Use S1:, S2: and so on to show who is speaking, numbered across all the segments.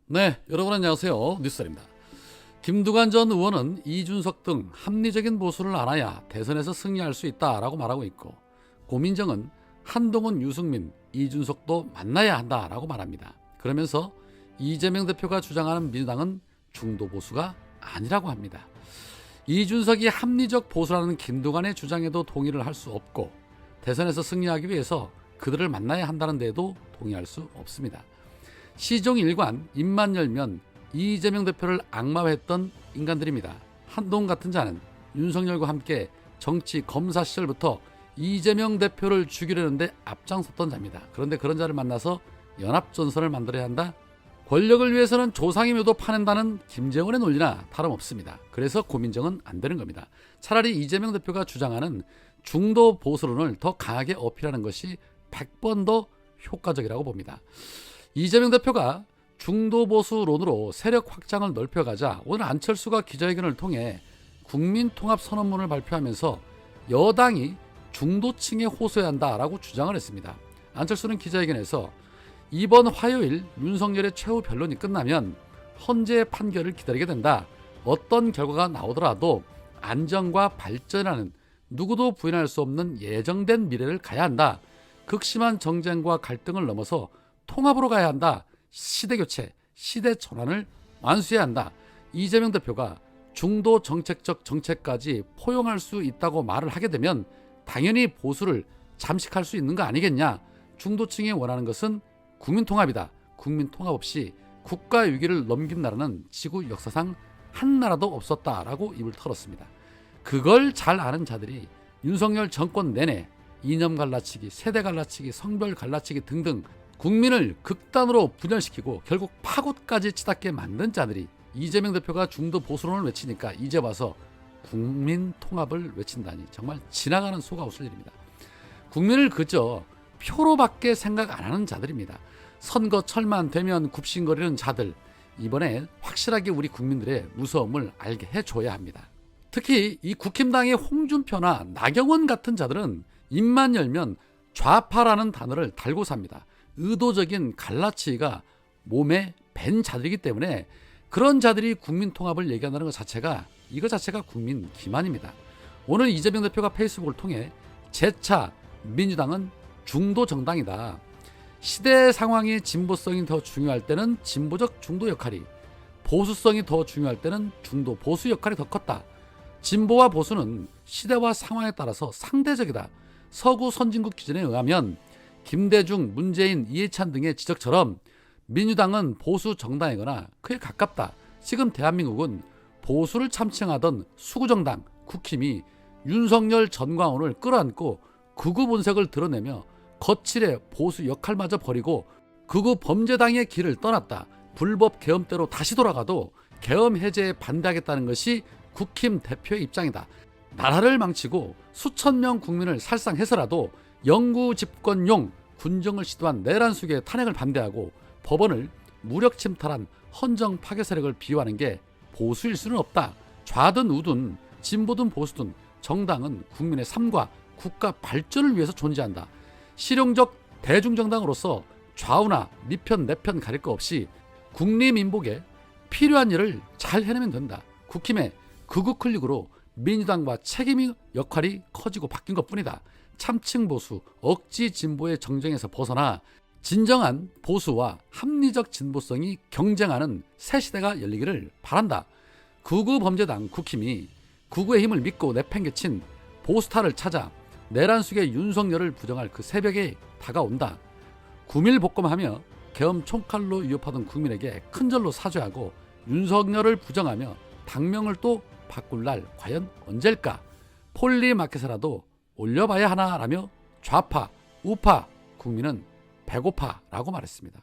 S1: 네, 여러분 안녕하세요. 뉴스입니다. 김두관 전 의원은 이준석 등 합리적인 보수를 안아야 대선에서 승리할 수 있다라고 말하고 있고, 고민정은 한동훈, 유승민, 이준석도 만나야 한다라고 말합니다. 그러면서 이재명 대표가 주장하는 민주당은 중도 보수가 아니라고 합니다. 이준석이 합리적 보수라는 김두관의 주장에도 동의를 할 수 없고, 대선에서 승리하기 위해서 그들을 만나야 한다는 데에도 동의할 수 없습니다. 시종 일관 입만 열면 이재명 대표를 악마화했던 인간들입니다. 한동훈 같은 자는 윤석열과 함께 정치 검사 시절부터 이재명 대표를 죽이려는데 앞장섰던 자입니다. 그런데 그런 자를 만나서 연합전선을 만들어야 한다. 권력을 위해서는 조상의 묘도 파낸다는 김재원의 논리나 다름없습니다. 그래서 고민정은 안 되는 겁니다. 차라리 이재명 대표가 주장하는 중도 보수론을 더 강하게 어필하는 것이 100번 더 효과적이라고 봅니다. 이재명 대표가 중도 보수론으로 세력 확장을 넓혀가자 오늘 안철수가 기자회견을 통해 국민통합선언문을 발표하면서 여당이 중도층에 호소해야 한다라고 주장을 했습니다. 안철수는 기자회견에서 이번 화요일 윤석열의 최후 변론이 끝나면 헌재의 판결을 기다리게 된다. 어떤 결과가 나오더라도 안정과 발전이라는 누구도 부인할 수 없는 예정된 미래를 가야 한다. 극심한 정쟁과 갈등을 넘어서 통합으로 가야 한다. 시대교체, 시대전환을 완수해야 한다. 이재명 대표가 중도 정책적 정책까지 포용할 수 있다고 말을 하게 되면 당연히 보수를 잠식할 수 있는 거 아니겠냐. 중도층이 원하는 것은 국민통합이다. 국민통합 없이 국가 위기를 넘긴 나라는 지구 역사상 한 나라도 없었다라고 입을 털었습니다. 그걸 잘 아는 자들이 윤석열 정권 내내 이념 갈라치기, 세대 갈라치기, 성별 갈라치기 등등 국민을 극단으로 분열시키고 결국 파국까지 치닫게 만든 자들이 이재명 대표가 중도 보수론을 외치니까 이제 와서 국민 통합을 외친다니 정말 지나가는 소가 없을 일입니다. 국민을 그저 표로밖에 생각 안 하는 자들입니다. 선거철만 되면 굽신거리는 자들, 이번에 확실하게 우리 국민들의 무서움을 알게 해줘야 합니다. 특히 이 국힘당의 홍준표나 나경원 같은 자들은 입만 열면 좌파라는 단어를 달고 삽니다. 의도적인 갈라치기가 몸에 밴 자들이기 때문에 그런 자들이 국민통합을 얘기한다는 것 자체가 이거 자체가 국민 기만입니다. 오늘 이재명 대표가 페이스북을 통해 재차 민주당은 중도 정당이다. 시대 상황이 진보성이 더 중요할 때는 진보적 중도 역할이, 보수성이 더 중요할 때는 중도 보수 역할이 더 컸다. 진보와 보수는 시대와 상황에 따라서 상대적이다. 서구 선진국 기준에 의하면 김대중, 문재인, 이해찬 등의 지적처럼 민주당은 보수 정당이거나 그에 가깝다. 지금 대한민국은 보수를 참칭하던 수구정당 국힘이 윤석열, 전광훈을 끌어안고 극우 본색을 드러내며 거칠의 보수 역할마저 버리고 극우 범죄당의 길을 떠났다. 불법 계엄대로 다시 돌아가도 계엄 해제에 반대하겠다는 것이 국힘 대표의 입장이다. 나라를 망치고 수천 명 국민을 살상해서라도 영구 집권용 군정을 시도한 내란 수계의 탄핵을 반대하고 법원을 무력 침탈한 헌정 파괴 세력을 비유하는 게 보수일 수는 없다. 좌든 우든 진보든 보수든 정당은 국민의 삶과 국가 발전을 위해서 존재한다. 실용적 대중정당으로서 좌우나 네 편 내 편 가릴 거 없이 국리민복에 필요한 일을 잘 해내면 된다. 국힘의 극우 클릭으로 민주당과 책임의 역할이 커지고 바뀐 것뿐이다. 참칭 보수, 억지 진보의 정쟁에서 벗어나 진정한 보수와 합리적 진보성이 경쟁하는 새 시대가 열리기를 바란다. 극우 범죄당 국힘이 극우의 힘을 믿고 내팽개친 보수타를 찾아 내란 속의 윤석열을 부정할 그 새벽에 다가온다. 구밀복검하며 계엄 총칼로 위협하던 국민에게 큰절로 사죄하고 윤석열을 부정하며 당명을 또 바꿀 날 과연 언제일까? 폴리마켓에라도 올려봐야 하나라며 좌파, 우파, 국민은 배고파라고 말했습니다.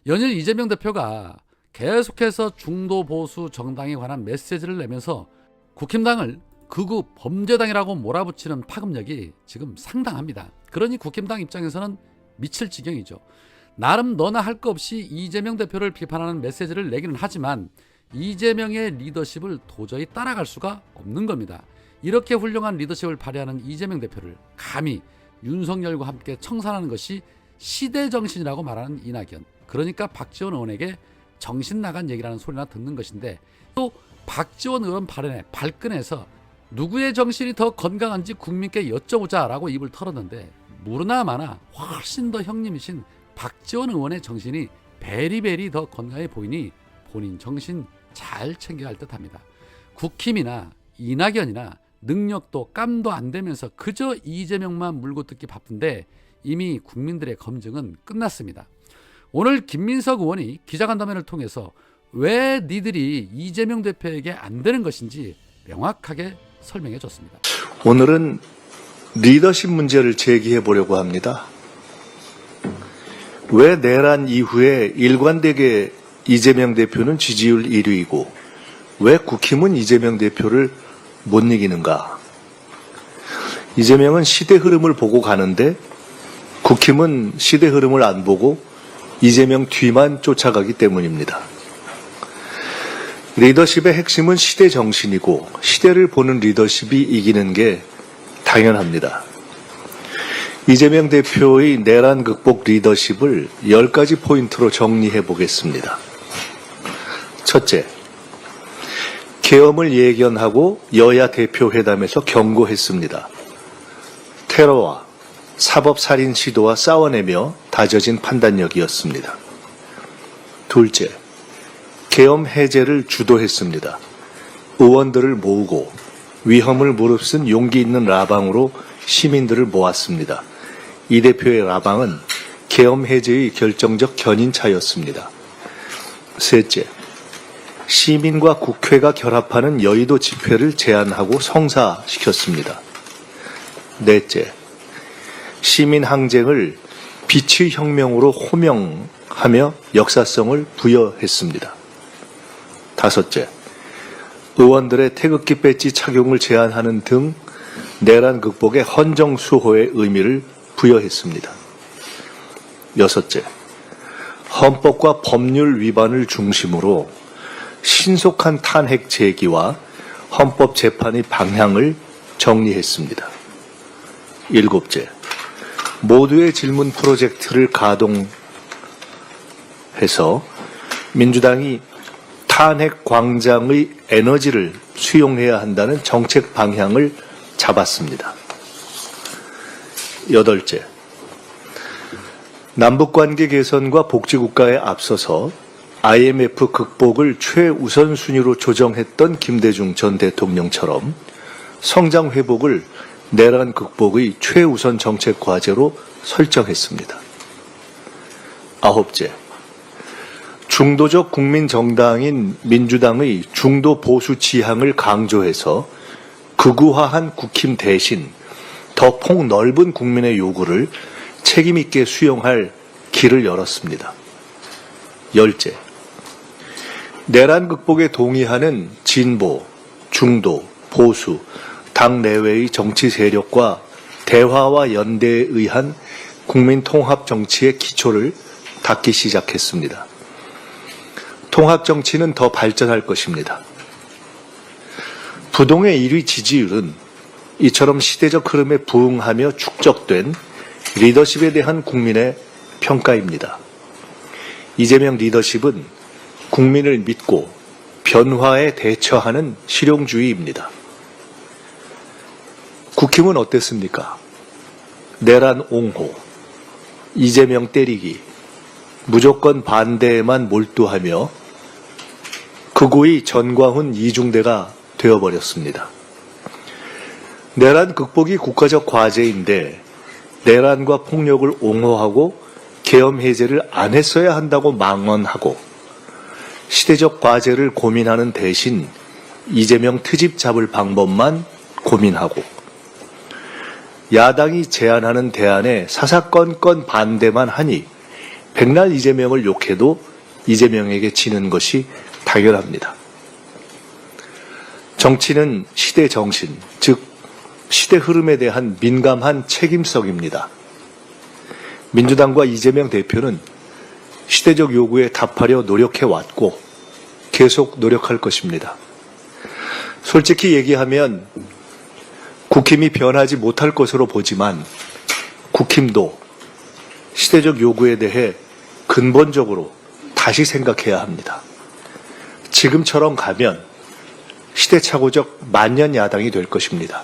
S1: 연일 이재명 대표가 계속해서 중도 보수 정당에 관한 메시지를 내면서 국힘당을 극우 범죄당이라고 몰아붙이는 파급력이 지금 상당합니다. 그러니 국힘당 입장에서는 미칠 지경이죠. 나름 너나 할 거 없이 이재명 대표를 비판하는 메시지를 내기는 하지만 이재명의 리더십을 도저히 따라갈 수가 없는 겁니다. 이렇게 훌륭한 리더십을 발휘하는 이재명 대표를 감히 윤석열과 함께 청산하는 것이 시대정신이라고 말하는 이낙연, 그러니까 박지원 의원에게 정신 나간 얘기라는 소리나 듣는 것인데, 또 박지원 의원 발언에 발끈해서 누구의 정신이 더 건강한지 국민께 여쭤보자라고 입을 털었는데, 무르나 마나 훨씬 더 형님이신 박지원 의원의 정신이 베리베리 더 건강해 보이니 본인 정신 잘 챙겨야 할 듯합니다. 국힘이나 이낙연이나 능력도 깜도 안 되면서 그저 이재명만 물고 뜯기 바쁜데 이미 국민들의 검증은 끝났습니다. 오늘 김민석 의원이 기자간담회를 통해서 왜 니들이 이재명 대표에게 안 되는 것인지 명확하게 설명해 줬습니다.
S2: 오늘은 리더십 문제를 제기해 보려고 합니다. 왜 내란 이후에 일관되게 이재명 대표는 지지율 1위이고 왜 국힘은 이재명 대표를 못 이기는가? 이재명은 시대 흐름을 보고 가는데 국힘은 시대 흐름을 안 보고 이재명 뒤만 쫓아가기 때문입니다. 리더십의 핵심은 시대 정신이고 시대를 보는 리더십이 이기는 게 당연합니다. 이재명 대표의 내란 극복 리더십을 10가지 포인트로 정리해 보겠습니다. 첫째, 계엄을 예견하고 여야 대표 회담에서 경고했습니다. 테러와 사법살인 시도와 싸워내며 다져진 판단력이었습니다. 둘째, 계엄 해제를 주도했습니다. 의원들을 모으고 위험을 무릅쓴 용기 있는 라방으로 시민들을 모았습니다. 이 대표의 라방은 계엄 해제의 결정적 견인차였습니다. 셋째, 시민과 국회가 결합하는 여의도 집회를 제안하고 성사시켰습니다. 넷째, 시민 항쟁을 빛의 혁명으로 호명하며 역사성을 부여했습니다. 다섯째, 의원들의 태극기 배지 착용을 제한하는 등 내란 극복의 헌정수호의 의미를 부여했습니다. 여섯째, 헌법과 법률 위반을 중심으로 신속한 탄핵 제기와 헌법 재판의 방향을 정리했습니다. 일곱째, 모두의 질문 프로젝트를 가동해서 민주당이 탄핵 광장의 에너지를 수용해야 한다는 정책 방향을 잡았습니다. 여덟째, 남북관계 개선과 복지국가에 앞서서 IMF 극복을 최우선 순위로 조정했던 김대중 전 대통령처럼 성장 회복을 내란 극복의 최우선 정책 과제로 설정했습니다. 아홉째, 중도적 국민 정당인 민주당의 중도 보수 지향을 강조해서 극우화한 국힘 대신 더 폭넓은 국민의 요구를 책임있게 수용할 길을 열었습니다. 열째, 내란 극복에 동의하는 진보, 중도, 보수, 당 내외의 정치 세력과 대화와 연대에 의한 국민 통합 정치의 기초를 닦기 시작했습니다. 통합 정치는 더 발전할 것입니다. 부동의 1위 지지율은 이처럼 시대적 흐름에 부응하며 축적된 리더십에 대한 국민의 평가입니다. 이재명 리더십은 국민을 믿고 변화에 대처하는 실용주의입니다. 국힘은 어땠습니까? 내란 옹호, 이재명 때리기, 무조건 반대에만 몰두하며 극우의 전광훈 이중대가 되어버렸습니다. 내란 극복이 국가적 과제인데 내란과 폭력을 옹호하고 계엄 해제를 안 했어야 한다고 망언하고 시대적 과제를 고민하는 대신 이재명 트집 잡을 방법만 고민하고 야당이 제안하는 대안에 사사건건 반대만 하니 백날 이재명을 욕해도 이재명에게 지는 것이 당연합니다. 정치는 시대 정신, 즉 시대 흐름에 대한 민감한 책임성입니다. 민주당과 이재명 대표는 시대적 요구에 답하려 노력해왔고 계속 노력할 것입니다. 솔직히 얘기하면 국힘이 변하지 못할 것으로 보지만 국힘도 시대적 요구에 대해 근본적으로 다시 생각해야 합니다. 지금처럼 가면 시대착오적 만년 야당이 될 것입니다.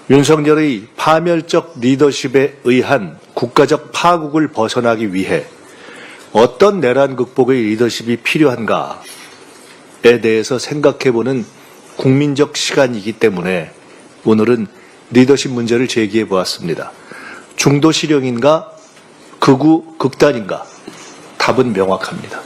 S2: 윤석열의 파멸적 리더십에 의한 국가적 파국을 벗어나기 위해 어떤 내란 극복의 리더십이 필요한가에 대해서 생각해보는 국민적 시간이기 때문에 오늘은 리더십 문제를 제기해 보았습니다. 중도실형인가 극우 극단인가? 답은 명확합니다.